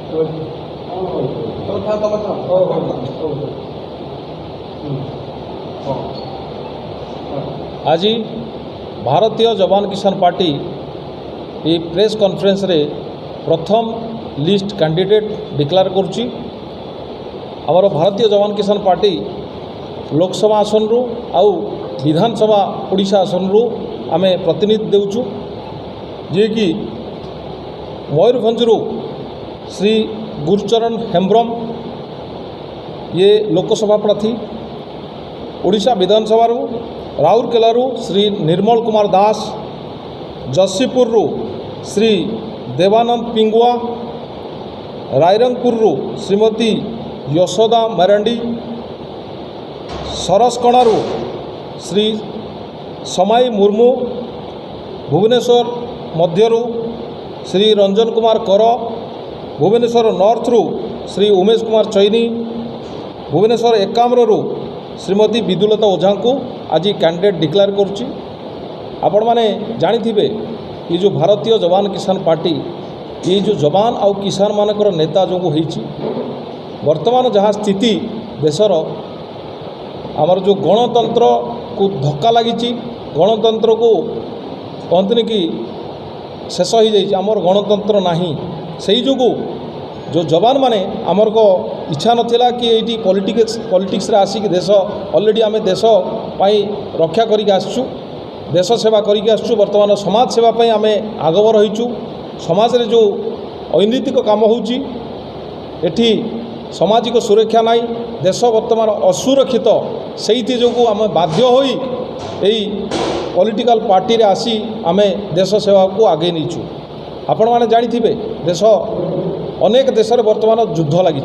आज भारतीय जवान किसान पार्टी ये प्रेस कॉन्फ्रेंस रे प्रथम लिस्ट कैंडिडेट डिक्लेयर करुच्ची। आमर भारतीय जवान किसान पार्टी लोकसभा आसन रु आउ विधानसभा ओडिशा आसन रु आमे प्रतिनिधि देउछु, जे कि मयूरभंज रु श्री गुरुचरण हेम्ब्रम ये लोकसभा प्रार्थी, ओडिशा विधानसभा रु राउरकेला श्री निर्मल कुमार दास, जसीपुर श्री देवानंद पिंगुआ, रायरंगपुर श्रीमती यशोदा मरांडी, सरसकणा श्री समाई मुर्मू, भुवनेश्वर मध्यरू श्री रंजन कुमार कर, भुवनेश्वर नॉर्थ श्री उमेश कुमार चैनी, भुवनेश्वर एकाम्र श्रीमती विदुलता ओझा को आज कैंडिडेट डिक्लेयर करुच्ची। आपण माने जानिथिबे ये जो भारतीय जवान किसान पार्टी ये जो जवान आउ किसान मानकर नेता जो होईची, वर्तमान जहाँ स्थिति देशर आमर जो गणतंत्र को धक्का लगी, गणतंत्र को कहते कि शेष हो जाइए, आमर गणतंत्र नाही। सही जो जो जवान माने आमर को इच्छा नथिला कि ये पॉलिटिक्स रे आसिक देश ऑलरेडी आमे देश पाई रक्षा करिक आसछु, देश सेवा करिक आसछु, वर्तमान समाज सेवा पाई आमे आगवर होइछु। समाज रे जो अनैतिक काम होउची एठी सामाजिक सुरक्षा नाई, देश वर्तमान असुरक्षित, सेइथि जोगु आमे बाध्य होई एई पॉलिटिकल पार्टी रे आसी आमे देश सेवा को आगे नीछु। आपण माने जानिथिबे देश अनेक देश रे वर्तमान युद्ध लगी,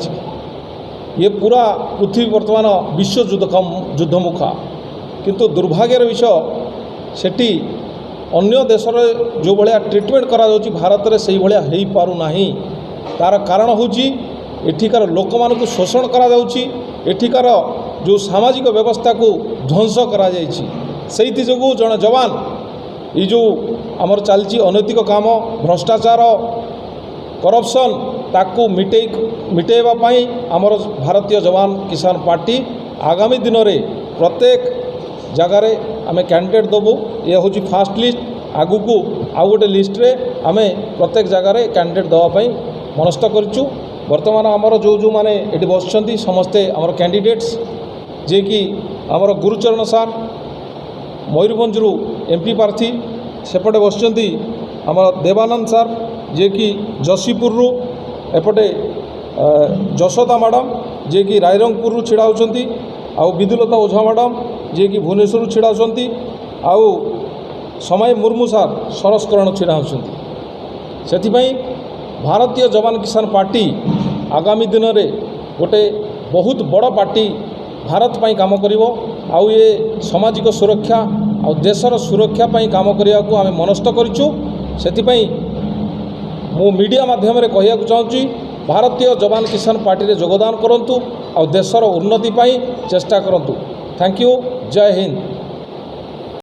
ये पूरा पृथ्वी वर्तमान विश्व युद्धमुखा, किंतु दुर्भाग्यर विषय सेठी अन्य देश रे जो भाया ट्रिटमेंट करा जाउची भारत रे सेही भाया हेई पारु नाही। तार कारण होची एठिकार लोक मानकु शोषण करा जाउची, एठिकार जो सामाजिक व्यवस्था को ध्वंस करा जाइछि। सेइथि जोगु जण जवान ये जो आमर चलची अनैतिक काम, भ्रष्टाचार, करप्शन ताकू मिटेवा पाई आमर भारतीय जवान किसान पार्टी आगामी दिन में प्रत्येक जगार आमे कैंडिडेट देबू। ये हूँ फास्ट लिस्ट, आगु को आउ गोटे लिस्ट रे आमे प्रत्येक जगार कैंडिडेट देवाई मनस्थ करूँ। वर्तमान आमर जो जो माने ये बसुँच समस्ते आमर कैंडिडेट्स, जे कि आमर गुरुचरण सार मयूरभंज एमपी प्रार्थी, सेपटे बसुँच आमर देवानंद सार जे कि जसीपुर एपटे यशोदा मैडम जे कि रायरंगपुर छिड़ा होती, आउ विदुलता ओझा मैडम जे कि भुवनेश्वर छिड़ा होती, आउ समय मुर्मू सार सरसकरण छिड़ा होती। से भारतीय जवान किसान पार्टी आगामी दिन में गोटे बहुत बड़ पार्टी भारत पाई काम करिवो, आउ ये सामाजिक सुरक्षा आउ देशर सुरक्षा पाई काम करिया को आमे मनस्थ करिछु। सेथिपई मु मीडिया माध्यम रे कहिया को चाहूँगी, भारतीय जवान किसान पार्टी रे योगदान करंतु, आउ देशर उन्नति पाई चेष्टा करंतु। थैंक यू, जय हिंद।